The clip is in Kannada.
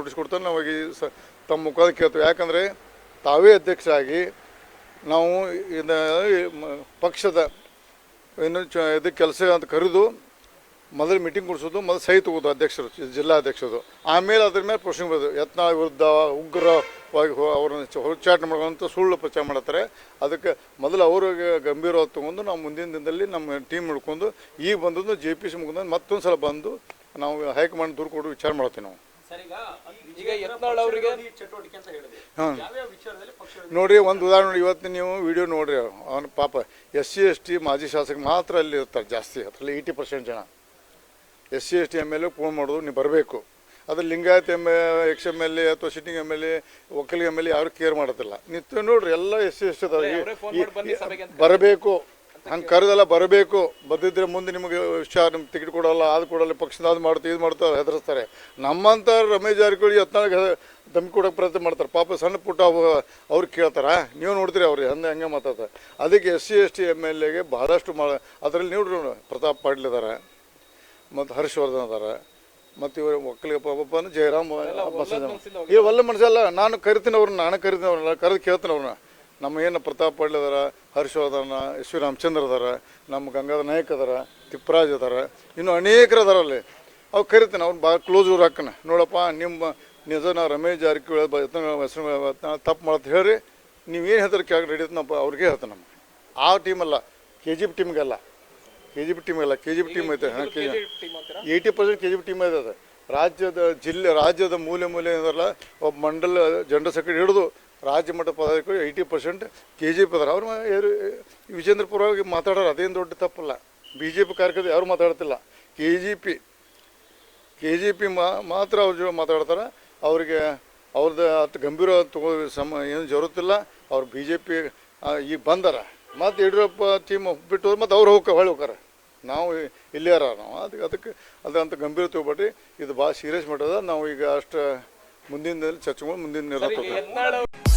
ಕೊಡಿಸ್ಕೊಡ್ತಾರೆ. ನಾವು ತಮ್ಮ ಮುಖಾಂತರ ಕೇಳ್ತೇವೆ. ಯಾಕಂದರೆ ತಾವೇ ಅಧ್ಯಕ್ಷರಾಗಿ ನಾವು ಪಕ್ಷದ ಏನು ಇದು ಕೆಲಸ ಅಂತ ಕರೆದು ಮೊದಲು ಮೀಟಿಂಗ್ ಕೊಡಿಸೋದು, ಮೊದಲು ಸಹಿ ತಗೋದು ಅಧ್ಯಕ್ಷರು, ಜಿಲ್ಲಾಧ್ಯಕ್ಷರು. ಆಮೇಲೆ ಅದ್ರ ಮೇಲೆ ಪ್ರಶ್ನೆ ಬರೋದು. ಯತ್ನಾಳ್ ವಿರುದ್ಧ ಉಗ್ರವಾಗಿ ಅವ್ರನ್ನ ಉಚ್ಚಾಟನೆ ಮಾಡುವಂಥ ಸುಳ್ಳು ಪ್ರಚಾರ ಮಾಡ್ತಾರೆ. ಅದಕ್ಕೆ ಮೊದಲು ಅವ್ರಿಗೆ ಗಂಭೀರವಾಗಿ ತೊಗೊಂಡು ನಾವು ಮುಂದಿನ ದಿನದಲ್ಲಿ ನಮ್ಮ ಟೀಮ್ ಹಿಡ್ಕೊಂಡು ಈಗ ಬಂದದ್ದು JPC ಮುಗಿದ ಮತ್ತೊಂದು ಸಲ ಬಂದು ನಾವು ಹೈಕಮಾಂಡ್ ದೂರು ಕೊಡು ವಿಚಾರ ಮಾಡ್ತೀವಿ ನಾವು. ನೋಡ್ರಿ, ಒಂದು ಉದಾಹರಣೆ ಇವತ್ತು ನೀವು ವಿಡಿಯೋ ನೋಡ್ರಿ. ಅವನ ಪಾಪ SC ST ಮಾಜಿ ಶಾಸಕ ಮಾತ್ರ ಅಲ್ಲಿ ಇರ್ತಾರೆ ಜಾಸ್ತಿ, ಅದರಲ್ಲಿ 80% ಜನ SC ST MLA ಫೋನ್ ಮಾಡೋದು, ನೀವು ಬರಬೇಕು. ಅದು ಲಿಂಗಾಯತ್ ಎಕ್ಸ್ MLA ಅಥವಾ ಸಿಟ್ಟಿಂಗ್ MLA ಒಕ್ಕಲಿಗ MLA ಯಾರು ಕೇರ್ ಮಾಡೋದಿಲ್ಲ. ನಿತ್ಯ ನೋಡ್ರಿ ಎಲ್ಲ SC ST ಬರಬೇಕು, ಹಂಗೆ ಕರೆದಲ್ಲ ಬರಬೇಕು. ಬದ್ದಿದ್ರೆ ಮುಂದೆ ನಿಮಗೆ ನಿಮ್ಗೆ ಟಿಕೆಟ್ ಕೊಡೋಲ್ಲ, ಅದು ಕೊಡೋಲ್ಲ, ಪಕ್ಷದ ಅದು ಮಾಡ್ತೀವಿ, ಇದು ಮಾಡ್ತಾರೆ, ಹೆದರ್ಸ್ತಾರೆ. ನಮ್ಮಂಥ ರಮೇಶ್ ಜಾರಕಿಹೊಳಿ ಯತ್ನಾಳಿಗೆ ಧಮಕಿ ಕೊಡೋಕೆ ಪ್ರಯತ್ನ ಮಾಡ್ತಾರೆ. ಪಾಪ ಸಣ್ಣ ಪುಟ್ಟ ಅವ್ರು ಕೇಳ್ತಾರ, ನೀವು ನೋಡ್ತೀರಿ ಅವ್ರಿಗೆ ಹಂಗೆ ಮಾತಾಡ್ತಾರೆ. ಅದಕ್ಕೆ SC ST MLAಗೆ ಬಹಳಷ್ಟು ಅದರಲ್ಲಿ ನೋಡ್ರಿ, ಪ್ರತಾಪ್ ಪಾಟೀಲ್ ಇದ್ದಾರೆ, ಮತ್ತು ಹರ್ಷವರ್ಧನ್ ಅದಾರ, ಮತ್ತು ಇವರು ಒಕ್ಕಲಿಗ ಪಾಪನ ಜಯರಾಮ್ ಇವೆಲ್ಲ ಮನುಷ್ಯಲ್ಲ. ನಾನು ಕರಿತೀನಿ ಅವ್ರನ್ನ, ಕರೆದು ಕೇಳ್ತೀನಿ ಅವ್ರನ್ನ. ನಮ್ಮ ಏನು ಪ್ರತಾಪ್ ಪಾಟೀಲ್ ಅದಾರ, ಹರ್ಷವರ್ಧನ, SV ರಾಮಚಂದ್ರ ಅದಾರ, ನಮ್ಮ ಗಂಗಾಧರ ನಾಯಕ್ ಅದಾರ, ತಿಪ್ಪರಾಜ್ ಅದಾರ, ಇನ್ನೂ ಅನೇಕರು ಅದಾರ ಅಲ್ಲಿ. ಅವ್ರು ಕರಿತೀನಿ, ಅವ್ರು ಭಾಳ ಕ್ಲೋಸ್ ಊರು ಹಾಕೋಣ. ನೋಡಪ್ಪ, ನಿಮ್ಮ ನಿಜ ನಾವು ರಮೇಶ್ ಜಾರಕಿಹೊಳಿ ಹೆಸರು ತಪ್ಪು ಮಾಡತ್ತೆ ಹೇಳ್ರಿ, ನೀವೇನು ಹೇಳ್ತಾರೆ ಕೇಳಿ ರೆಡಿ ಅಂತ ನಾವು ಅವ್ರಿಗೆ ಹೇಳ್ತೇನೆ. ನಮ್ಮ ಆ ಟೀಮಲ್ಲ, KGP ಟೀಮ್ಗೆಲ್ಲ, KGP ಟೀಮ್ ಐತೆ. 80% KGP ಟೀಮ್ ಐತೆ. ಅದು ರಾಜ್ಯದ ಮೂಲೆ ಇದರಲ್ಲ, ಒಬ್ಬ ಮಂಡಲ ಜನರಲ್ ಸೆಕ್ರೆಟರಿ ಹಿಡಿದು ರಾಜ್ಯ ಮಟ್ಟ ಪದಾಧಿಕಾರಿ 80% KGP ಅದಾರ. ಅವ್ರು ವಿಜೇಂದ್ರ ಪರವಾಗಿ ಮಾತಾಡೋರು, ಅದೇನು ದೊಡ್ಡ ತಪ್ಪಲ್ಲ. BJP ಕಾರ್ಯಕರ್ತರು ಯಾರು ಮಾತಾಡ್ತಿಲ್ಲ. KGP ಮಾತ್ರ ಅವ್ರ ಜೊತೆ ಮಾತಾಡ್ತಾರೆ. ಅವ್ರಿಗೆ ಅವ್ರದ್ದು ಅಷ್ಟು ಗಂಭೀರ ಏನು ಜರುತ್ತಿಲ್ಲ. ಅವ್ರು BJP ಈಗ ಬಂದಾರ, ಮತ್ತು ಯಡಿಯೂರಪ್ಪ ಟೀಮ್ ಬಿಟ್ಟು ಮತ್ತು ಅವ್ರು ಹೊಳ್ಳಿ ಹೋಗಾರ. ನಾವು ಇಲ್ಲೇ ನಾವು ಅದಕ್ಕೆ ಅದಂತ ಗಂಭೀರ ತಗೋಬೇಡ್ರಿ. ಇದು ಭಾಳ ಸೀರಿಯಸ್ ಮಾಡೋದ. ನಾವು ಈಗ ಅಷ್ಟು ಮುಂದಿನ ಚರ್ಚೆಗಳು ಮುಂದಿನ ನಿರ್ಧಾರ